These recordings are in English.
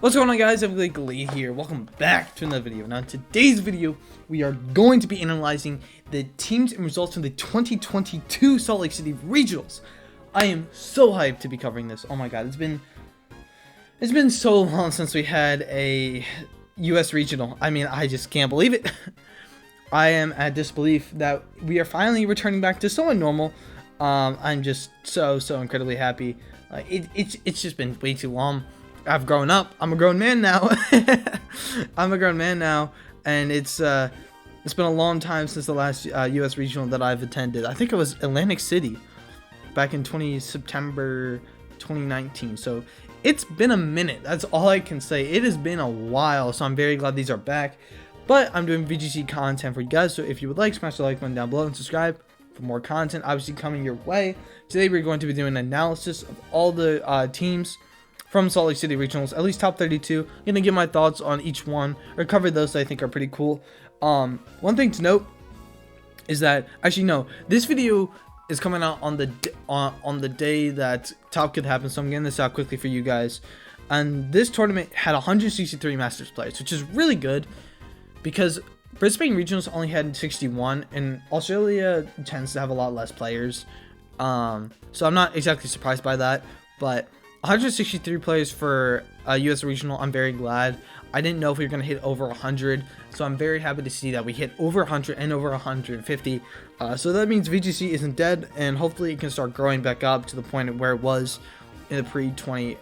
What's going on, guys? I'm Lee here. Welcome back to another video. Now in today's video we are going to be analyzing the teams and results from the 2022 Salt Lake City Regionals. I am so hyped to be covering this. Oh my god, it's been so long since we had a US regional. I mean, I just can't believe it. I am at disbelief that we are finally returning back to somewhat normal. I'm just so incredibly happy. It's just been way too long. I've grown up. I'm a grown man now. And it's been a long time since the last US regional that I've attended. I think it was Atlantic City back in September 2019. So it's been a minute. That's all I can say. It has been a while, so I'm very glad these are back. But I'm doing VGC content for you guys, so if you would like, smash the like button down below and subscribe for more content obviously coming your way. Today we're going to be doing an analysis of all the teams from Salt Lake City Regionals, at least top 32. I'm going to give my thoughts on each one, or cover those that I think are pretty cool. One thing to note is that, actually no, this video is coming out on the day that top could happen, so I'm getting this out quickly for you guys. And this tournament had 163 Masters players, which is really good, because Brisbane Regionals only had 61, and Australia tends to have a lot less players. So I'm not exactly surprised by that, but 163 players for a US regional. I'm very glad. I didn't know if we were going to hit over 100, so I'm very happy to see that we hit over 100 and over 150. So that means VGC isn't dead, and hopefully it can start growing back up to the point where it was in the pre-COVID.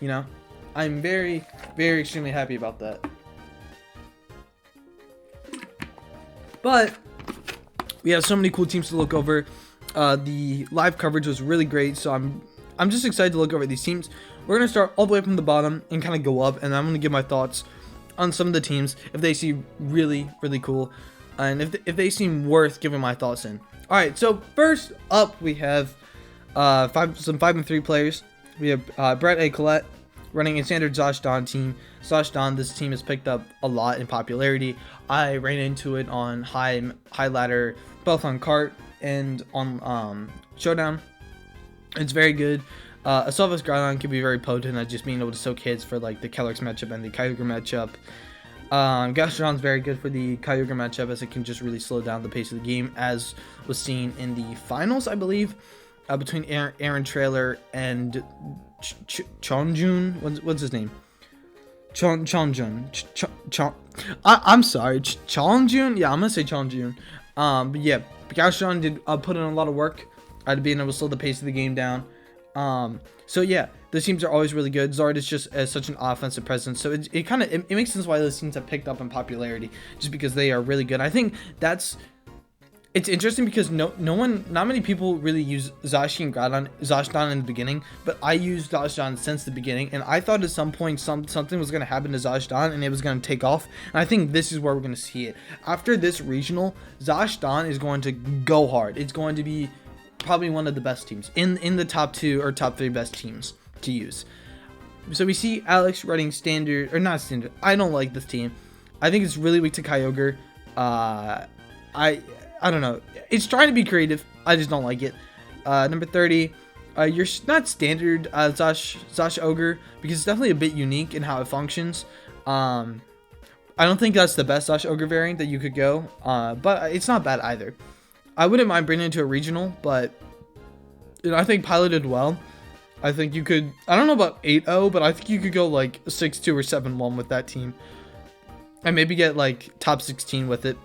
You know, I'm very extremely happy about that. But we have so many cool teams to look over. The live coverage was really great, so I'm just excited to look over these teams. We're going to start all the way from the bottom and kind of go up, and I'm going to give my thoughts on some of the teams if they seem really cool, and if they seem worth giving my thoughts in. Alright, so first up we have some 5-3 players. We have Brett A. Collette running a standard Zashivaltal team. Zashivaltal, this team has picked up a lot in popularity. I ran into it on high ladder, both on Kart and on Showdown. It's very good. Assault Groudon can be very potent at just being able to soak hits for like the Calyrex matchup and the Kyogre matchup. Gastrodon's very good for the Kyogre matchup, as it can just really slow down the pace of the game, as was seen in the finals, I believe, between Aaron Trailer and Chonjun. What's his name? Chonjun. I'm sorry, Chonjun. Yeah, I'm gonna say Chonjun. But yeah, Gastrodon did put in a lot of work at being able to slow the pace of the game down. So yeah, those teams are always really good. Zard is just such an offensive presence, so it makes sense why those teams have picked up in popularity, just because they are really good. I think it's interesting because not many people really use Zashivaltal in the beginning, but I used Zashivaltal since the beginning, and I thought at some point something was going to happen to Zashivaltal and it was going to take off, and I think this is where we're going to see it. After this regional, Zashivaltal is going to go hard. It's going to be probably one of the best teams in the top 2 or top 3 best teams to use. So we see Alex running standard, or not standard. I don't like this team. I think it's really weak to Kyogre. I don't know. It's trying to be creative. I just don't like it. Number 30. You're not standard Zash Ogre, because it's definitely a bit unique in how it functions. I don't think that's the best Zash Ogre variant that you could go, but it's not bad either. I wouldn't mind bringing it to a regional, but I think piloted well. I think you could, I don't know about 8-0, but I think you could go like 6-2 or 7-1 with that team, and maybe get like top 16 with it.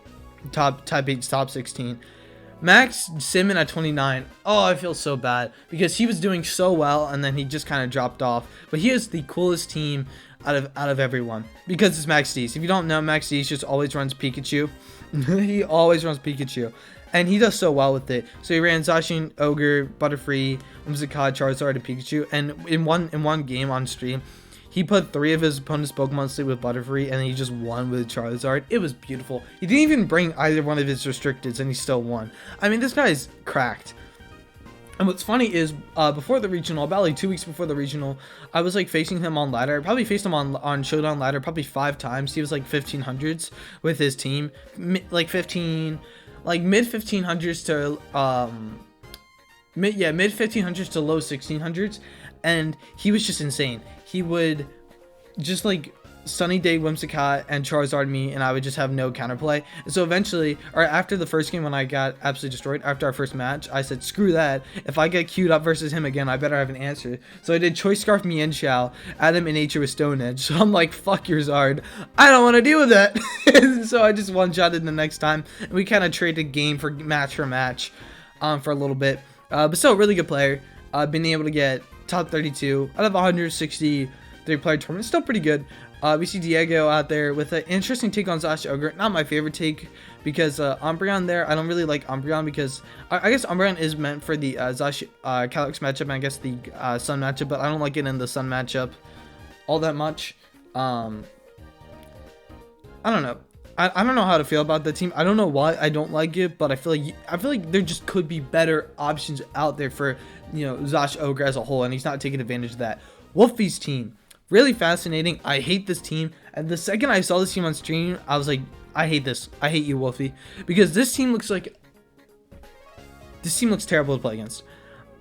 Top 8, top 16. Max Simon at 29. Oh, I feel so bad, because he was doing so well and then he just kind of dropped off. But he is the coolest team out of everyone, because it's Max D's. If you don't know, Max D's just always runs Pikachu. He always runs Pikachu, and he does so well with it. So he ran Zacian, Ogre, Butterfree, Whimsicott, Charizard, and Pikachu. And in one game on stream, he put 3 of his opponent's Pokemon to sleep with Butterfree, and he just won with Charizard. It was beautiful. He didn't even bring either one of his restricteds, and he still won. I mean, this guy is cracked. And what's funny is, before the regional, about like 2 weeks before the regional, I was like facing him on ladder. I probably faced him on Showdown ladder probably 5 times. He was like 1500s with his team, mid 1500s to mid 1500s to low 1600s, and he was just insane. He would just like Sunny Day, Whimsicott, and Charizard me, and I would just have no counterplay. And so eventually, or after the first game when I got absolutely destroyed, after our first match, I said, screw that. If I get queued up versus him again, I better have an answer. So I did Choice Scarf Mienshao, Adam in Nature with Stone Edge. So I'm like, fuck your Zard. I don't want to deal with that. So I just one-shotted the next time. And we kind of traded game for match for a little bit. But still, really good player. Being able to get top 32 out of 163 player tournament, still pretty good. We see Diego out there with an interesting take on Zash Ogre. Not my favorite take because Umbreon there, I don't really like Umbreon because I guess Umbreon is meant for the Zash Calyrex matchup and I guess the Sun matchup, but I don't like it in the Sun matchup all that much. I don't know. I don't know how to feel about the team. I don't know why I don't like it, but I feel like there just could be better options out there for, you know, Zash Ogre as a whole, and he's not taking advantage of that. Wolfie's team, really fascinating. I hate this team. And the second I saw this team on stream, I was like, I hate this. I hate you, Wolfie, because this team looks terrible to play against.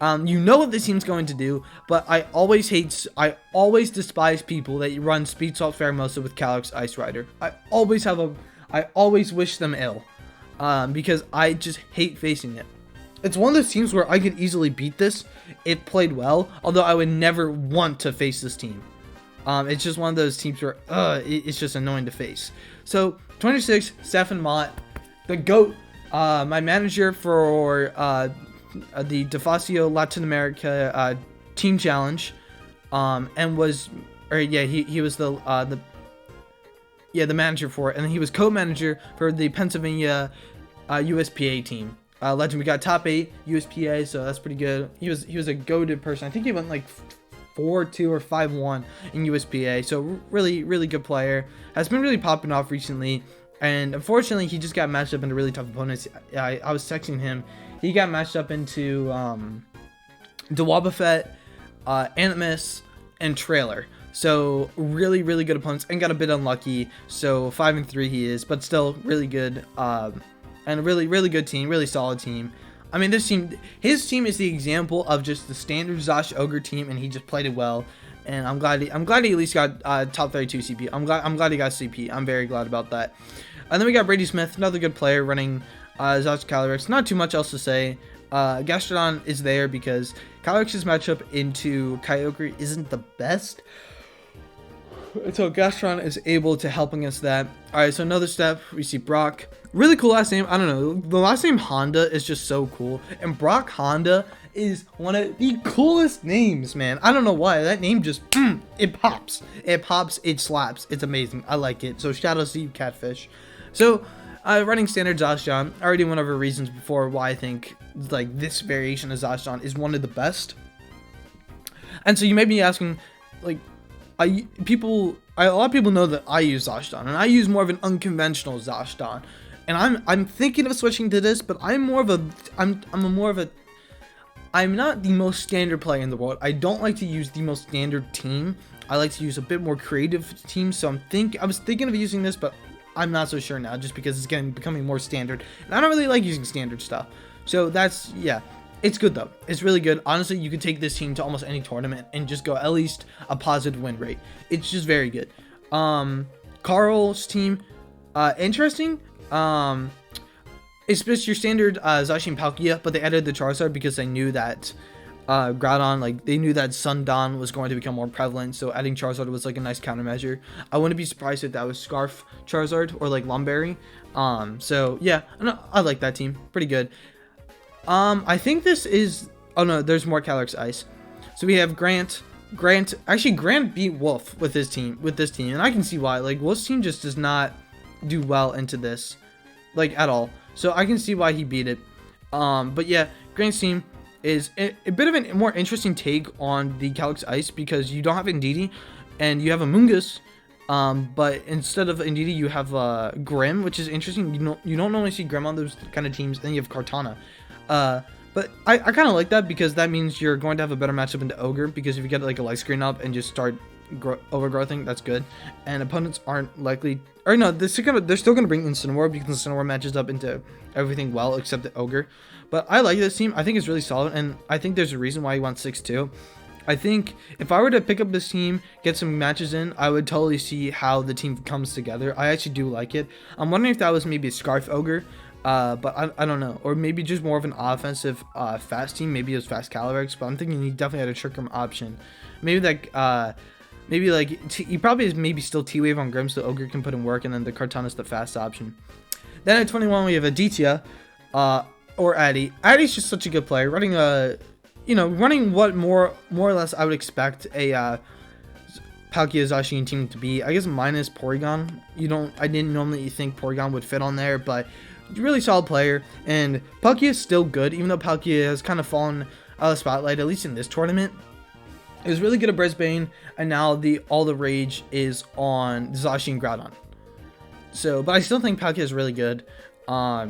You know what this team's going to do, but I always despise people that run Speed Salt Pheromosa with Calyrex Ice Rider. I always wish them ill, because I just hate facing it. It's one of those teams where I could easily beat this if played well, although I would never want to face this team. It's just one of those teams where it's just annoying to face. So 26, Stefan Mott, the GOAT, my manager for the Defacio Latin America team challenge, and was, he was the manager for it, and he was co-manager for the Pennsylvania USPA team. Legend, we got top 8 USPA, so that's pretty good. He was a goated person. I think he went like 4-2 or 5-1 in USPA, so really good player. Has been really popping off recently, and unfortunately he just got matched up into really tough opponents. I was texting him. He got matched up into Dewabafet, Animus, and Trailer. So really good opponents, and got a bit unlucky. So 5-3 he is, but still really good. And a really good team, really solid team. I mean, his team is the example of just the standard Zash Ogre team, and he just played it well. And I'm glad he at least got top 32 CP. I'm glad he got CP. I'm very glad about that. And then we got Brady Smith, another good player running Zash Calyrex. Not too much else to say. Gastrodon is there because Calyrex's matchup into Kyogre isn't the best. So Gastrodon is able to help against that. Alright, so another step, we see Brock. Really cool last name. I don't know. The last name Honda is just so cool. And Brock Honda is one of the coolest names, man. I don't know why. That name just, it pops. It pops, it slaps. It's amazing. I like it. So shout out to you, Catfish. So, running standard Zashion. I already went over reasons before why I think, like, this variation of Zashion is one of the best. And so you may be asking, like, a lot of people know that I use Zashion, and I use more of an unconventional Zashion. And I'm thinking of switching to this, but I'm not the most standard player in the world. I don't like to use the most standard team. I like to use a bit more creative team. So I was thinking of using this, but I'm not so sure now, just because it's becoming more standard. And I don't really like using standard stuff. So that's, yeah. It's good though. It's really good. Honestly, you could take this team to almost any tournament and just go at least a positive win rate. It's just very good. Carl's team, interesting. It's just your standard Zacian Palkia, but they added the Charizard because they knew that Groudon, like, they knew that Sundon was going to become more prevalent, so adding Charizard was like a nice countermeasure. I wouldn't be surprised if that was Scarf Charizard or like Lumberry. So yeah, I like that team. Pretty good. I think this is, oh no, there's more Calyrex Ice. So we have Grant, actually Grant beat Wolf with this team, and I can see why. Like, Wolf's team just does not do well into this, like, at all. So I can see why he beat it. But yeah, Grant's team is a bit of a more interesting take on the Calyrex Ice because you don't have Indeedee and you have a Mungus. But instead of Indeedee, you have Grim, which is interesting. You don't normally see Grim on those kind of teams. Then you have Kartana. But I kind of like that because that means you're going to have a better matchup into Ogre, because if you get like a light screen up and just start overgrowthing, that's good. And opponents aren't likely, or no, they're still going to bring Incineroar because Incineroar matches up into everything well except the Ogre. But I like this team. I think it's really solid, and I think there's a reason why he won 6-2. I think if I were to pick up this team, get some matches in, I would totally see how the team comes together. I actually do like it. I'm wondering if that was maybe a Scarf Ogre, but I don't know. Or maybe just more of an offensive fast team. Maybe it was Fast Calyrex, but I'm thinking he definitely had a Trick Room option. Maybe like, maybe like, he probably is maybe still T-Wave on Grim, so Ogre can put in work, and then the Kartana's the fast option. Then at 21, we have Aditya, or Addy. Addy's just such a good player, running a... running what more or less I would expect a Palkia Zacian team to be. I guess minus Porygon. I didn't normally think Porygon would fit on there, but really solid player. And Palkia is still good, even though Palkia has kind of fallen out of the spotlight, at least in this tournament. It was really good at Brisbane, and now all the rage is on Zacian Groudon. So, but I still think Palkia is really good. I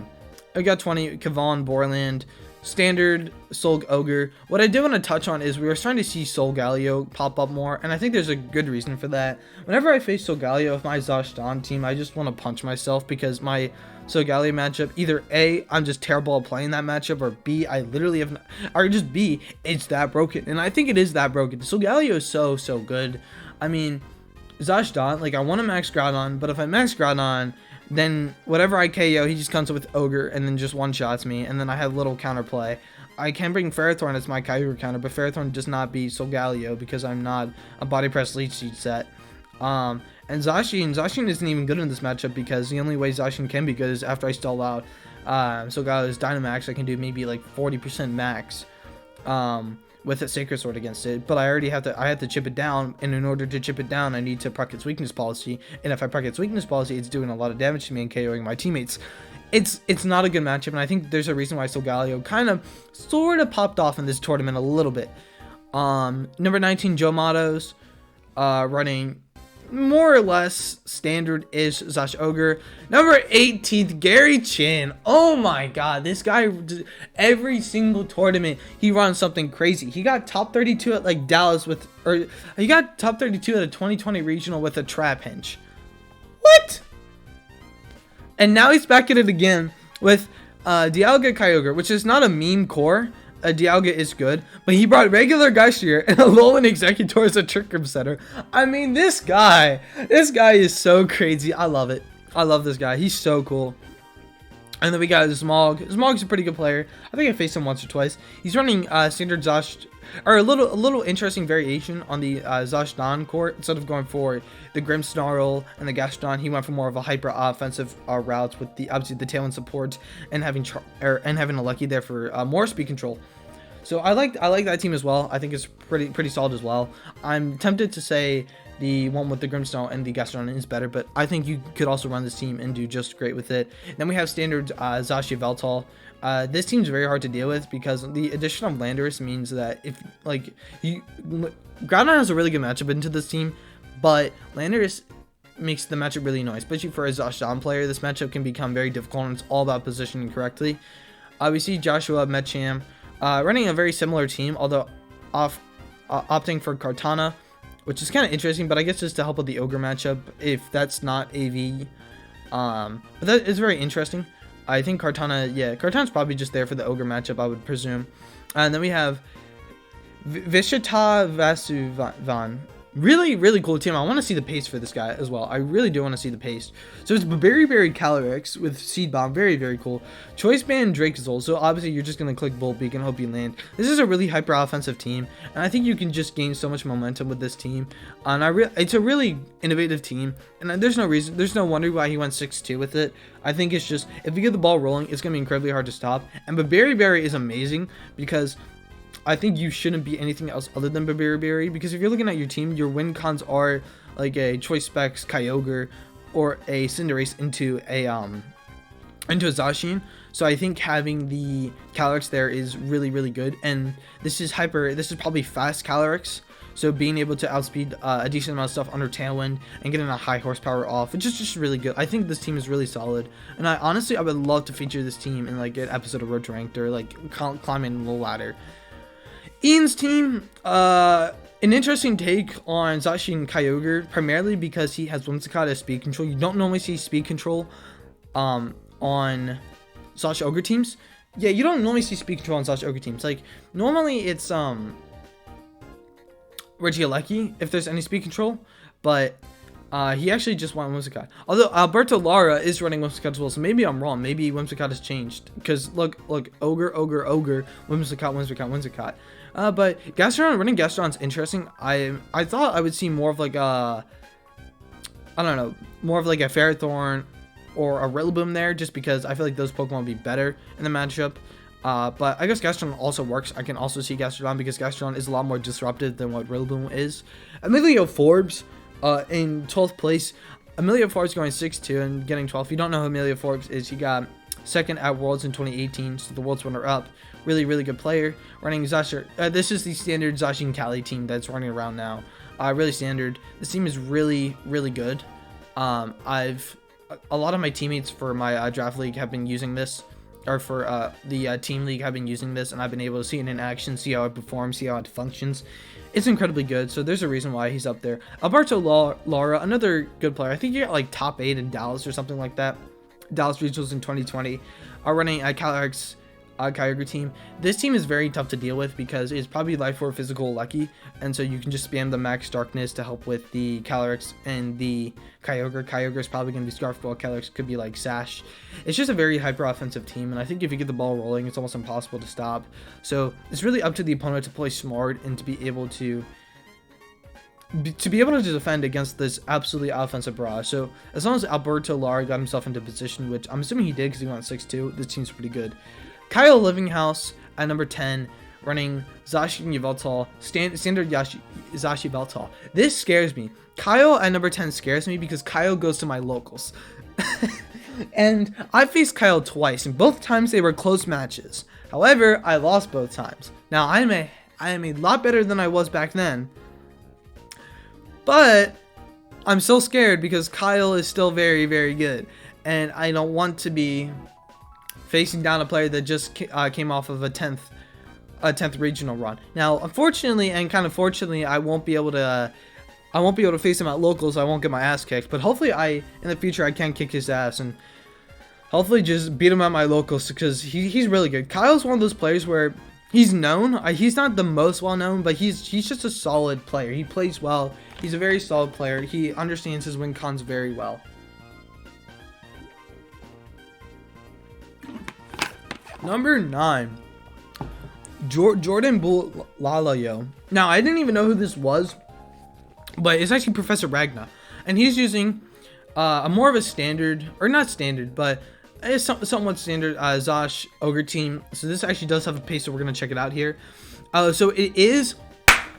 got 20, Kavan, Borland, standard Soul Ogre. What I did want to touch on is we were starting to see Solgaleo pop up more, and I think there's a good reason for that. Whenever I face Solgaleo with my Zashivaltal team, I just want to punch myself because my Solgaleo matchup, either A, I'm just terrible at playing that matchup, or B, I literally have, or just B, it's that broken. And I think it is that broken. Solgaleo is so good. I mean, Zashivaltal, like, I want to max Groudon, but if I max Groudon, then whatever I KO, he just comes up with Ogre and then just one-shots me, and then I have little counterplay. I can bring Ferrothorn as my Kyogre counter, but Ferrothorn does not beat Solgaleo because I'm not a Body Press Leech Seed set. And Zacian isn't even good in this matchup because the only way Zacian can be good is after I stall out Solgaleo's Dynamax. I can do maybe like 40% max with a Sacred Sword against it, but I have to chip it down, and in order to chip it down, I need to proc its weakness policy, and if I proc its weakness policy, it's doing a lot of damage to me and KOing my teammates. It's not a good matchup, and I think there's a reason why Solgaleo kind of sort of popped off in this tournament a little bit. Number 19, Joe Matos, running more or less standard-ish Zash Ogre. Number 18, Gary Chin. Oh my god, this guy, every single tournament, he runs something crazy. He got top 32 at like Dallas he got top 32 at a 2020 regional with a Trapinch. What? And now he's back at it again with Dialga Kyogre, which is not a mean core. Dialga is good, but he brought regular Geysir and a Alolan Executor as a Trick Room setter. I mean, this guy is so crazy. I love it. I love this guy. He's so cool. And then we got Smog. Smog's a pretty good player. I think I faced him once or twice. He's running standard Zash, or a little interesting variation on the Zashivaltal core. Instead of going for the Grimmsnarl and the Gastrodon, he went for more of a hyper offensive routes with obviously the Tailwind support and having a Lucky there for more speed control. So I like that team as well. I think it's pretty solid as well. I'm tempted to say the one with the Grimmsnarl and the Gastrodon is better, but I think you could also run this team and do just great with it. Then we have standard Zashivaltal. This team's very hard to deal with because the addition of Landorus means that if Groudon has a really good matchup into this team, but Landorus makes the matchup really annoying, especially for a Zashivaltal player. This matchup can become very difficult, and it's all about positioning correctly. We see Joshua Metcham running a very similar team, although opting for Kartana, which is kind of interesting, but I guess just to help with the Ogre matchup if that's not AV. But that is very interesting. I think Kartana's probably just there for the Ogre matchup, I would presume. And then we have Vishata Vasuvan. Really cool team. I want to see the pace for this guy as well. I really do want to see the pace. So it's Berry Calyrex with Seed Bomb. Very cool. Choice Band Drakezold. So obviously you're just going to click Bolt Beak and hope you land. This is a really hyper offensive team, and I think you can just gain so much momentum with this team. And it's a really innovative team, and there's no wonder why he went 6-2 with it. I think it's just, if you get the ball rolling, it's going to be incredibly hard to stop. And Berry is amazing because I think you shouldn't be anything else other than Berry, because if you're looking at your team, your win cons are like a Choice Specs Kyogre or a Cinderace into a Zacian. So I think having the Calyrex there is really good, and this is probably fast Calyrex, so being able to outspeed a decent amount of stuff under Tailwind and getting a high horsepower off, which is just really good. I think this team is really solid, and I would love to feature this team in like an episode of Road to Ranked or like climbing the ladder. Ian's team, an interesting take on Zacian Kyogre, primarily because he has Whimsicott as speed control. You don't normally see speed control on Zash Ogre teams. Yeah, you don't normally see speed control on Zash Ogre teams. Like, normally it's Regieleki if there's any speed control, but he actually just won Whimsicott. Although Alberto Lara is running Whimsicott as well, so maybe I'm wrong. Maybe Whimsicott has changed. Because look, Ogre, Whimsicott. But Gastrodon, running Gastrodon's interesting. I thought I would see more of like a, I don't know, more of like a Ferrothorn or a Rillaboom there, just because I feel like those Pokemon would be better in the matchup. But I guess Gastrodon also works. I can also see Gastrodon because Gastrodon is a lot more disruptive than what Rillaboom is. Emilio Forbes in 12th place. Emilio Forbes going 6-2 and getting 12th. If you don't know who Emilio Forbes is, he got second at Worlds in 2018, so the Worlds runner-up. Really, really good player. Running Zasher. This is the standard Zashin Cali team that's running around now. Really standard. This team is really, really good. A lot of my teammates for my draft league have been using this, or for the team league have been using this, and I've been able to see it in action, see how it performs, see how it functions. It's incredibly good, so there's a reason why he's up there. Alberto Lara, another good player. I think he got like top 8 in Dallas or something like that. Dallas Regionals in 2020. Are running a Calyrex Kyogre team. This team is very tough to deal with because it's probably Life Orb Physical Lucky, and so you can just spam the Max Darkness to help with the Calyrex and the Kyogre. Kyogre is probably going to be Scarf Ball. Calyrex could be like Sash. It's just a very hyper offensive team, and I think if you get the ball rolling, it's almost impossible to stop. So it's really up to the opponent to play smart and to be able to defend against this absolutely offensive barrage. So as long as Alberto Lara got himself into position, which I'm assuming he did because he went 6-2, this team's pretty good. Kyle Livinghouse at number 10, running Zashivaltal, standard Zashivaltal. This scares me. Kyle at number 10 scares me because Kyle goes to my locals. And I faced Kyle twice, and both times they were close matches. However, I lost both times. Now, I am a lot better than I was back then. But I'm still scared because Kyle is still very, very good. And I don't want to be facing down a player that just came off of a 10th regional run. Now, unfortunately, and kind of fortunately, I won't be able to face him at locals. So I won't get my ass kicked. But hopefully, in the future, I can kick his ass and hopefully just beat him at my locals because he's really good. Kyle's one of those players where he's known. He's not the most well known, but he's just a solid player. He plays well. He's a very solid player. He understands his win cons very well. Number 9, Jordan Bulalayo. Now, I didn't even know who this was, but it's actually Professor Ragna. And he's using a more of a standard, or not standard, but it's somewhat standard Zash Ogre team. So this actually does have a pace, so we're going to check it out here. So it is...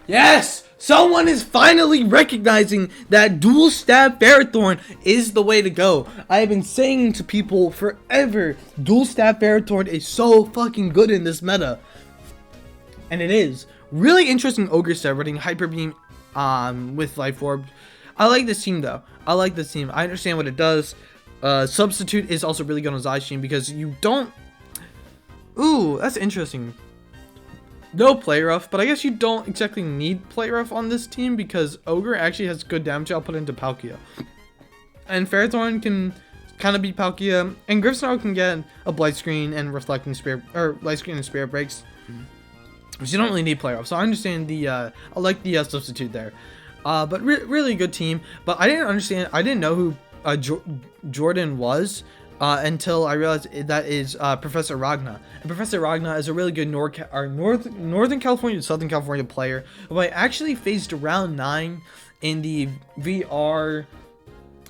Yes! Someone is finally recognizing that dual stab Ferrothorn is the way to go. I have been saying to people forever, dual stab Ferrothorn is so fucking good in this meta. And it is. Really interesting Ogre set running Hyper Beam with Life Orb. I like this team though. I like this team. I understand what it does. Substitute is also really good on Zacian because you don't... Ooh, that's interesting. No Play Rough, but I guess you don't exactly need Play Rough on this team because Ogre actually has good damage output into Palkia. And Ferrothorn can kind of beat Palkia, and Griffsnarl can get a Blight Screen and Reflecting Spirit, or Blight Screen and Spirit Breaks. But you don't really need Play Rough, so I understand I like the substitute there. But really good team, but I didn't know who Jordan was. Until I realized that is Professor Ragna. And Professor Ragna is a really good Northern California to Southern California player who I actually faced round 9 in the VR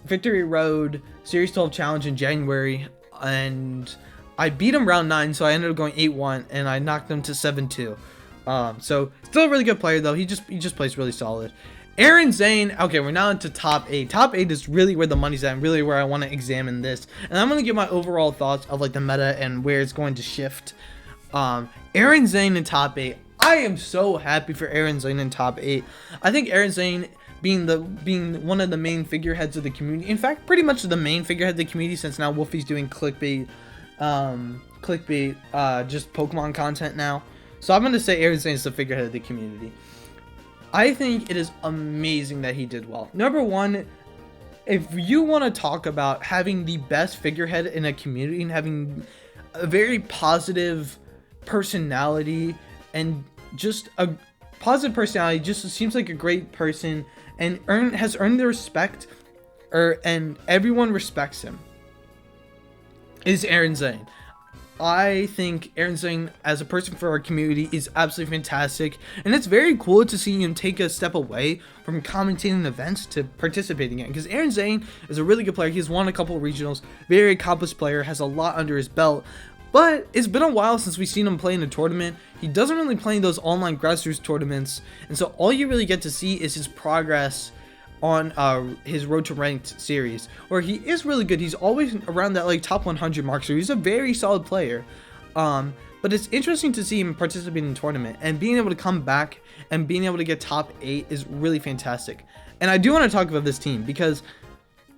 Victory Road Series 12 Challenge in January. And I beat him round 9, so I ended up going 8-1, and I knocked him to 7-2. So still a really good player, though. He just plays really solid. Aaron Zane, okay, we're now into top 8. Top 8 is really where the money's at and really where I want to examine this. And I'm going to give my overall thoughts of like the meta and where it's going to shift. Aaron Zane in top 8. I am so happy for Aaron Zane in top 8. I think Aaron Zane being one of the main figureheads of the community. In fact, pretty much the main figurehead of the community since now Wolfie's doing clickbait just Pokemon content now. So I'm going to say Aaron Zane is the figurehead of the community. I think it is amazing that he did well. Number 1, if you want to talk about having the best figurehead in a community and having a very positive personality and just positive personality, just seems like a great person, and has earned the respect, and everyone respects him, is Aaron Zane. I think Aaron Zane, as a person for our community, is absolutely fantastic, and it's very cool to see him take a step away from commentating events to participating in it, because Aaron Zane is a really good player. He's won a couple of regionals, very accomplished player, has a lot under his belt, but it's been a while since we've seen him play in a tournament. He doesn't really play in those online grassroots tournaments, and so all you really get to see is his progress on his Road to Ranked series, where he is really good. He's always around that like top 100 mark, so he's a very solid player. But it's interesting to see him participate in the tournament, and being able to come back and being able to get top 8 is really fantastic. And I do want to talk about this team, because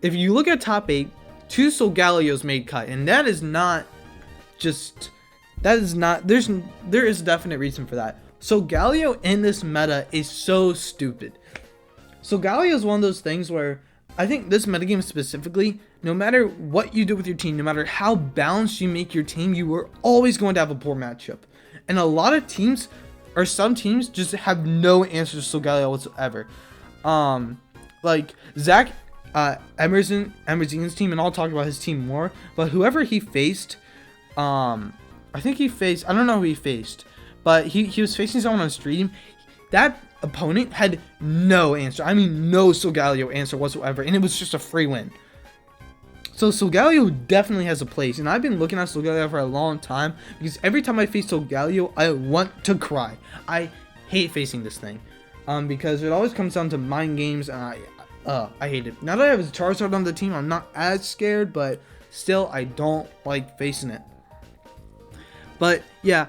if you look at top 8, 2 Solgalios made cut, and that is not just, there is a definite reason for that. Solgaleo in this meta is so stupid. Solgaleo is one of those things where I think this metagame specifically, no matter what you do with your team, no matter how balanced you make your team, you are always going to have a poor matchup. And a lot of teams, or some teams, just have no answers to Solgaleo whatsoever. Like Zach Emerson's team, and I'll talk about his team more, but whoever he faced, I think he faced, I don't know who he faced, but he was facing someone on stream. That opponent had no answer. I mean, no Solgaleo answer whatsoever, and it was just a free win. So Solgaleo definitely has a place, and I've been looking at Solgaleo for a long time, because every time I face Solgaleo, I want to cry. I hate facing this thing, because it always comes down to mind games, and I hate it. Now that I have Charizard on the team, I'm not as scared, but still, I don't like facing it. But yeah,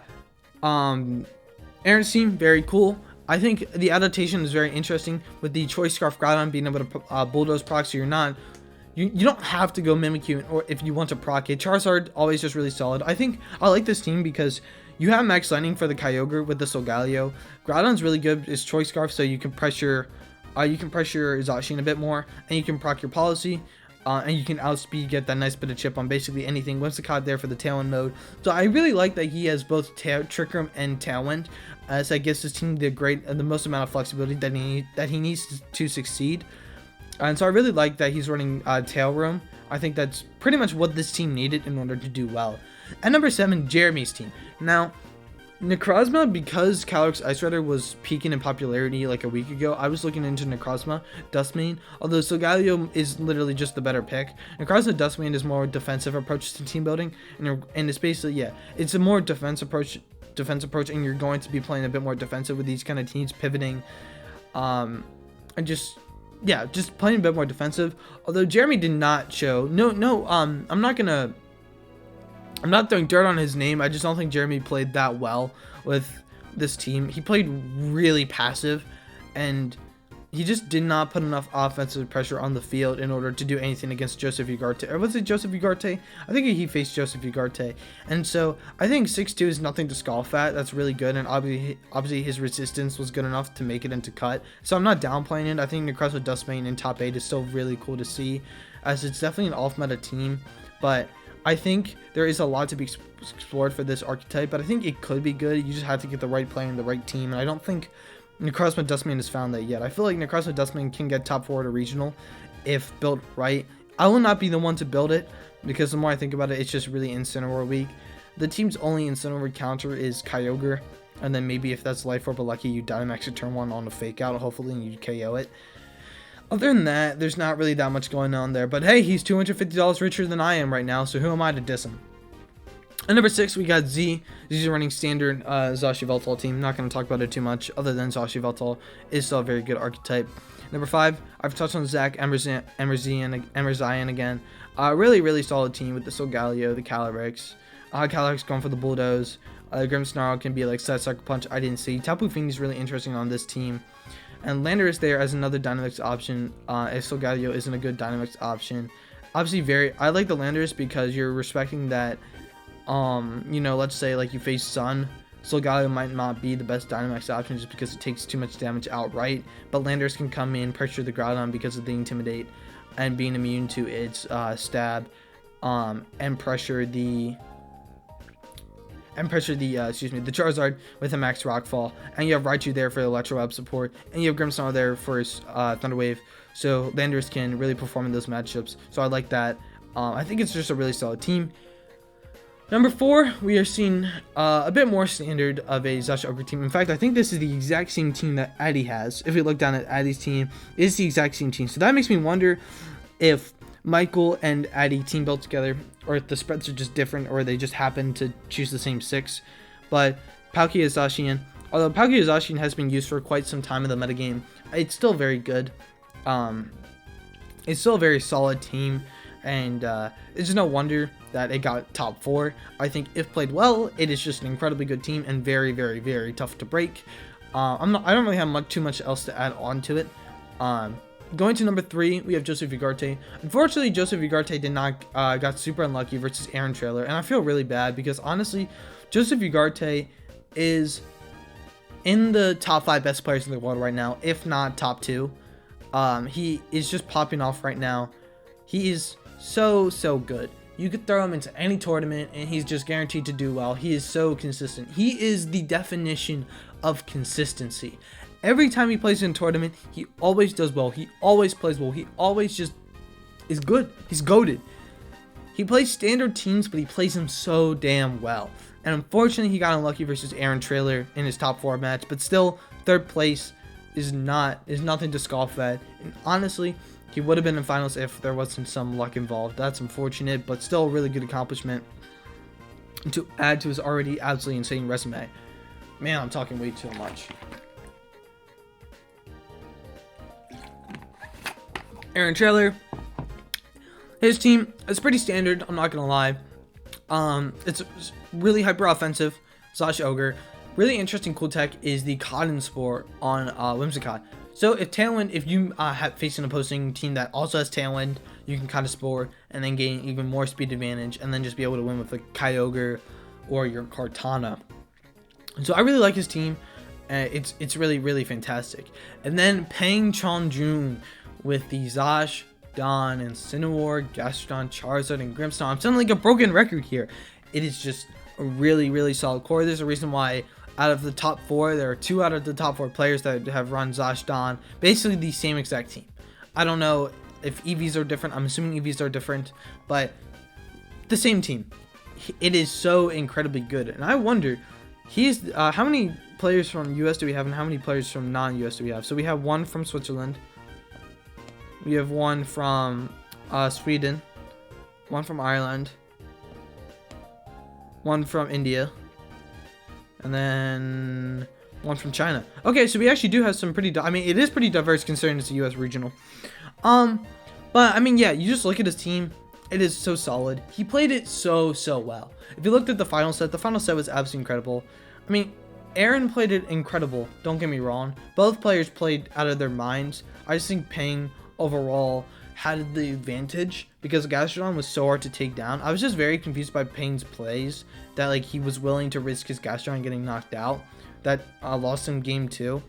Aaron's team, very cool. I think the adaptation is very interesting with the Choice Scarf Groudon being able to bulldoze proc, so you don't have to go Mimikyu, or if you want to proc it. Charizard always just really solid. I think I like this team because you have Max Lightning for the Kyogre with the Solgaleo. Groudon's really good as Choice Scarf, so you can pressure Zacian a bit more, and you can proc your policy. And you can outspeed, get that nice bit of chip on basically anything. Whimsicott there for the Tailwind mode. So I really like that he has both Trick Room and Tailwind, as that gives his team the most amount of flexibility that he needs to succeed. And so I really like that he's running Tail Room. I think that's pretty much what this team needed in order to do well. At number 7, Jeremy's team. Now, Necrozma, because Calyrex Ice Rider was peaking in popularity like a week ago, I was looking into Necrozma Dustmane, although Solgaleo is literally just the better pick. Necrozma Dustmane is more defensive approach to team building, and it's basically, yeah, it's a more defense approach, and you're going to be playing a bit more defensive with these kind of teams, pivoting, and just playing a bit more defensive. Although Jeremy did not show, I'm not throwing dirt on his name. I just don't think Jeremy played that well with this team. He played really passive, and he just did not put enough offensive pressure on the field in order to do anything against Joseph Vigorte. Or was it Joseph Vigorte? I think he faced Joseph Vigorte. And so I think 6'2 is nothing to scoff at. That's really good, and obviously his resistance was good enough to make it into cut. So I'm not downplaying it. I think Necrozma Dustmane in top 8 is still really cool to see, as it's definitely an off-meta team, but I think there is a lot to be explored for this archetype, but I think it could be good. You just have to get the right player and the right team, and I don't think Necrozma Dustmane has found that yet. I feel like Necrozma Dustmane can get top 4 at a regional if built right. I will not be the one to build it, because the more I think about it, it's just really Incineroar weak. The team's only Incineroar counter is Kyogre, and then maybe if that's Life Orb or Lucky, you Dynamax your turn 1 on a Fake Out, hopefully, and you KO it. Other than that, there's not really that much going on there. But hey, he's $250 richer than I am right now, so who am I to diss him? At number 6, we got Z. Z's running standard Zashivaltal team. Not going to talk about it too much, other than Zashivaltal is still a very good archetype. Number 5, I've touched on Zach Emerzian again. Really, really solid team with the Solgaleo, the Calyrex. Calyrex going for the Bulldoze. Grimmsnarl can be like Set Sucker Punch. I didn't see. Tapu Fini is really interesting on this team. And Landorus there as another Dynamax option, if Solgaleo isn't a good Dynamax option. Obviously, I like the Landorus because you're respecting that, let's say like you face Sun, Solgaleo might not be the best Dynamax option just because it takes too much damage outright, but Landorus can come in, pressure the Groudon because of the Intimidate, and being immune to its stab, and pressure the and pressure the the Charizard with a max Rockfall, and you have Raichu there for Electro Web support, and you have Grimmsnarl there for his Thunder Wave, so Landers can really perform in those matchups. So I like that. I think it's just a really solid team. Number 4, we are seeing a bit more standard of a Zash Ogre team. In fact, I think this is the exact same team that Addy has. If we look down at Addy's team, it's the exact same team. So that makes me wonder if Michael and Addy team built together, or if the spreads are just different, or they just happen to choose the same 6. But Palkia Zacian, although Palkia Zacian has been used for quite some time in the metagame, it's still very good. It's still a very solid team, and it's just no wonder that it got top 4. I think if played well, it is just an incredibly good team and very, very, very tough to break. I don't really have too much else to add on to it. Going to number 3, we have Joseph Vigorte. Unfortunately, Joseph Vigorte did not got super unlucky versus Aaron Trailer, and I feel really bad because honestly, Joseph Vigorte is in the top 5 best players in the world right now, if not top 2. He is just popping off right now. He is so good. You could throw him into any tournament and he's just guaranteed to do well. He is so consistent. He is the definition of consistency. Every time he plays in a tournament, he always does well. He always plays well. He always just is good. He's goated. He plays standard teams, but he plays them so damn well. And unfortunately, he got unlucky versus Aaron Trailer in his top 4 match. But still, 3rd place is nothing to scoff at. And honestly, he would have been in finals if there wasn't some luck involved. That's unfortunate, but still a really good accomplishment to add to his already absolutely insane resume. Man, I'm talking way too much. Aaron Trailer, his team is pretty standard, I'm not gonna lie. It's really hyper offensive. Zash Ogre. Really interesting cool tech is the Cotton Spore on Whimsicott. So if you have faced an opposing team that also has Tailwind, you can Cotton Spore and then gain even more speed advantage, and then just be able to win with a Kyogre or your Kartana. So I really like his team. It's really fantastic. And then Peng Chongjun with the Zash, Don, and Cineroar, Gastrodon, Charizard, and Grimmsnarl. I'm sounding like a broken record here. It is just a really solid core. There's a reason why out of the top 4, there are 2 out of the top 4 players that have run Zash, Don, basically the same exact team. I don't know if EVs are different. I'm assuming EVs are different, but the same team. It is so incredibly good. And I wonder, how many players from US do we have and how many players from non-US do we have? So we have 1 from Switzerland. We have 1 from Sweden, 1 from Ireland, 1 from India, and then 1 from China. Okay, so we actually do have some pretty, I mean, it is pretty diverse considering it's a US regional. But I mean, yeah, you just look at his team, it is so solid. He played it so well. If you looked at the final set was absolutely incredible. I mean, Aaron played it incredible, don't get me wrong. Both players played out of their minds. I just think Peng overall had the advantage because Gastrodon was so hard to take down. I was just very confused by Peng's plays, that like he was willing to risk his Gastrodon getting knocked out. That lost him game 2.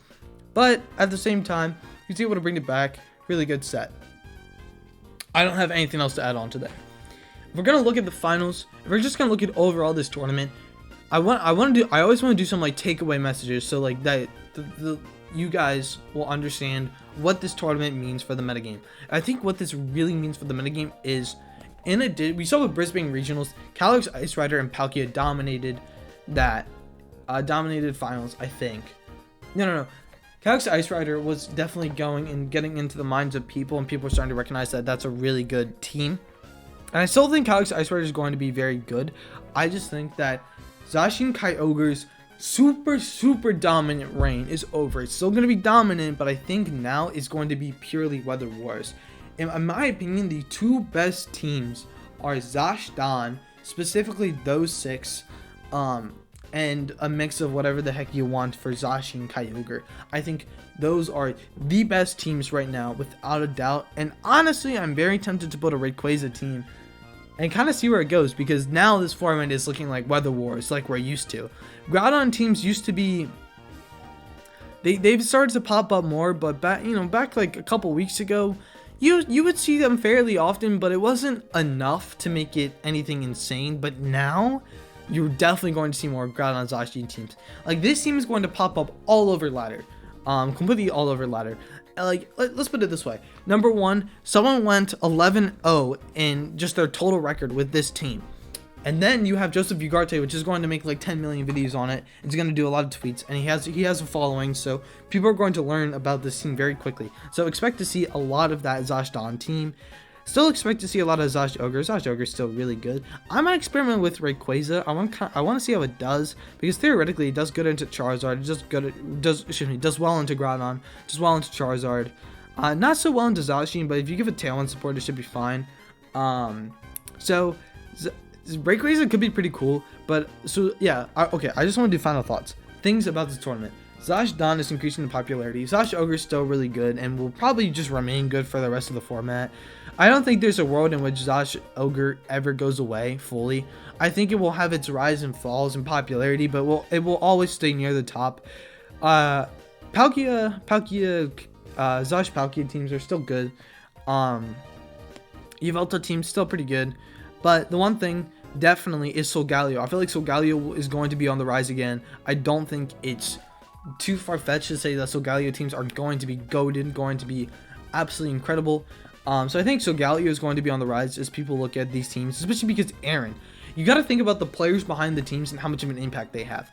But at the same time, he was able to bring it back. Really good set. I don't have anything else to add on to that. If we're gonna look at the finals, if we're just gonna look at overall this tournament, I always want to do some like takeaway messages, so like that you guys will understand what this tournament means for the metagame. I think what this really means for the metagame is, we saw with Brisbane Regionals, Calyx Ice Rider and Palkia dominated finals, I think. No. Calyx Ice Rider was definitely going and getting into the minds of people, and people are starting to recognize that that's a really good team. And I still think Calyx Ice Rider is going to be very good. I just think that Zacian Kyogre's super dominant reign is over. It's still going to be dominant, but I think now it's going to be purely Weather Wars. In my opinion, the 2 best teams are Zash, Don, specifically those 6, and a mix of whatever the heck you want for Zash and Kyogre. I think those are the best teams right now, without a doubt. And honestly, I'm very tempted to put a Rayquaza team and kind of see where it goes, because now this format is looking like Weather Wars, like we're used to. Groudon teams used to be, they've started to pop up more, but back like a couple weeks ago, you would see them fairly often, but it wasn't enough to make it anything insane. But now you're definitely going to see more Groudon Zacian teams. Like, this team is going to pop up all over ladder, completely all over ladder. Like, let's put it this way. Number one, someone went 11-0 in just their total record with this team. And then you have Joseph Vigorte, which is going to make like 10 million videos on it. He's going to do a lot of tweets, and he has a following, so people are going to learn about this team very quickly. So expect to see a lot of that Zashivaltal team. Still expect to see a lot of Zash Ogre. Zash Ogre is still really good. I might experiment with Rayquaza. I want to see how it does, because theoretically it does good into Charizard. It does well into Groudon, does well into Charizard. Not so well into Zacian, but if you give it Tailwind support, it should be fine. So Rayquaza could be pretty cool, but so yeah. Okay, I just want to do final thoughts. Things about this tournament. Zashivaltal is increasing in popularity. Zash Ogre is still really good and will probably just remain good for the rest of the format. I don't think there's a world in which Zash Ogre ever goes away fully. I think it will have its rise and falls in popularity, but it will always stay near the top. Zash Palkia teams are still good. Yveltal team's still pretty good. But the one thing definitely is Solgaleo. I feel like Solgaleo is going to be on the rise again. I don't think it's too far-fetched to say that Solgaleo teams are going to be goated, going to be absolutely incredible. So I think Solgaleo is going to be on the rise as people look at these teams, especially because Aaron. You got to think about the players behind the teams and how much of an impact they have.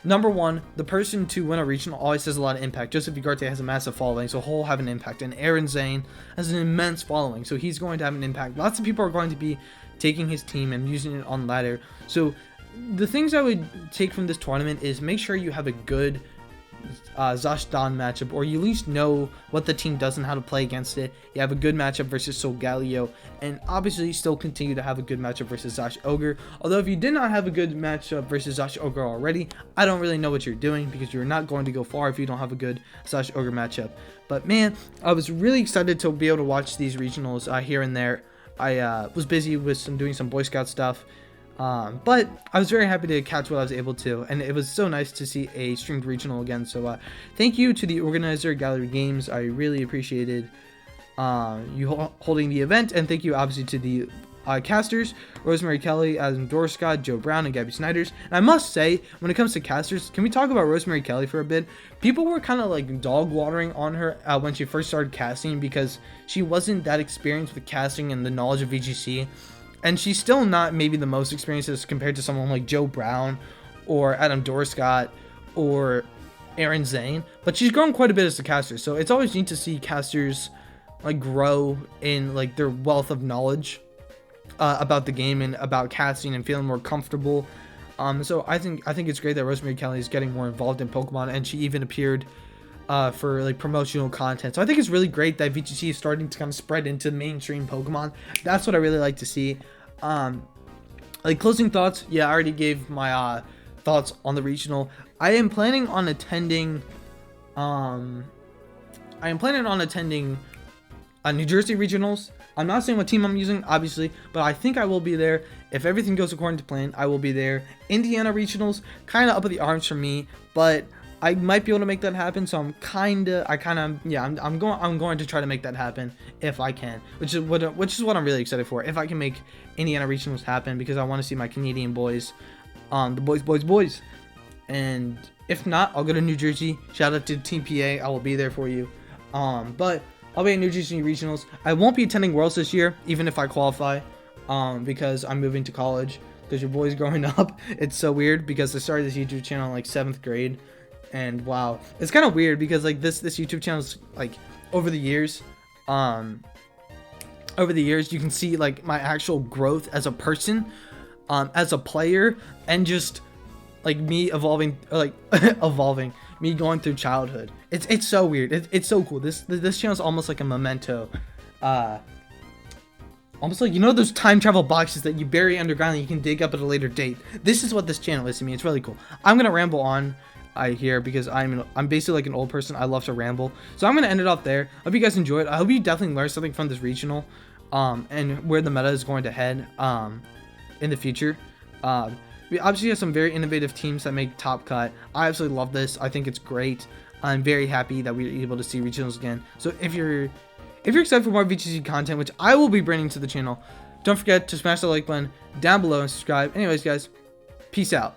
Number one, the person to win a regional always has a lot of impact. Joseph Vigorte has a massive following, so he'll have an impact. And Aaron Zane has an immense following, so he's going to have an impact. Lots of people are going to be taking his team and using it on ladder. So the things I would take from this tournament is make sure you have a good Zashivaltal matchup, or you at least know what the team does and how to play against it. You have a good matchup versus Solgaleo, and obviously still continue to have a good matchup versus Zash Ogre. Although if you did not have a good matchup versus Zash Ogre already, I don't really know what you're doing, because you're not going to go far if you don't have a good Zash Ogre matchup. But man, I was really excited to be able to watch these regionals here and there. I was busy with doing some Boy Scout stuff. But I was very happy to catch what I was able to, and it was so nice to see a streamed regional again. So thank you to the organizer, Gallery Games. I really appreciated you holding the event, and thank you obviously to the casters, Rosemary Kelly, Adam Dorscott, Joe Brown, and Gabby Snyders. And I must say, when it comes to casters, can we talk about Rosemary Kelly for a bit? People were kind of like dog watering on her when she first started casting, because she wasn't that experienced with casting and the knowledge of VGC. And she's still not maybe the most experienced as compared to someone like Joe Brown or Adam Dorscott or Aaron Zane. But she's grown quite a bit as a caster. So it's always neat to see casters like grow in like their wealth of knowledge about the game and about casting and feeling more comfortable. So I think it's great that Rosemary Kelly is getting more involved in Pokemon, and she even appeared for like promotional content. So I think it's really great that VGC is starting to kind of spread into mainstream Pokemon. That's what I really like to see. Like closing thoughts, yeah, I already gave my thoughts on the regional. I am planning on attending New Jersey regionals. I'm not saying what team I'm using, obviously, but I think I will be there. If everything goes according to plan, I will be there. Indiana regionals, kind of up at the arms for me, but I might be able to make that happen. So I'm going to try to make that happen if I can, which is what I'm really excited for. If I can make Indiana regionals happen, because I want to see my Canadian boys, the boys. And if not, I'll go to New Jersey. Shout out to Team PA. I will be there for you. But I'll be at New Jersey regionals. I won't be attending Worlds this year, even if I qualify, because I'm moving to college. Because your boy's growing up. It's so weird, because I started this YouTube channel in like 7th grade. And wow, it's kind of weird, because like this YouTube channel is like over the years you can see like my actual growth as a person, as a player, and just like me evolving, like me going through childhood. It's so weird. It's so cool. This channel is almost like a memento, almost like, you know, those time travel boxes that you bury underground that you can dig up at a later date. This is what this channel is to me. It's really cool. I'm gonna ramble on here, because I'm basically like an old person. I love to ramble, so I'm gonna end it off there. I hope you guys enjoyed. I hope you definitely learned something from this regional, and where the meta is going to head in the future. We obviously have some very innovative teams that make top cut. I absolutely love this. I think it's great. I'm very happy that we're able to see regionals again. So if you're excited for more VGC content, which I will be bringing to the channel, don't forget to smash the like button down below and subscribe. Anyways, guys, Peace out.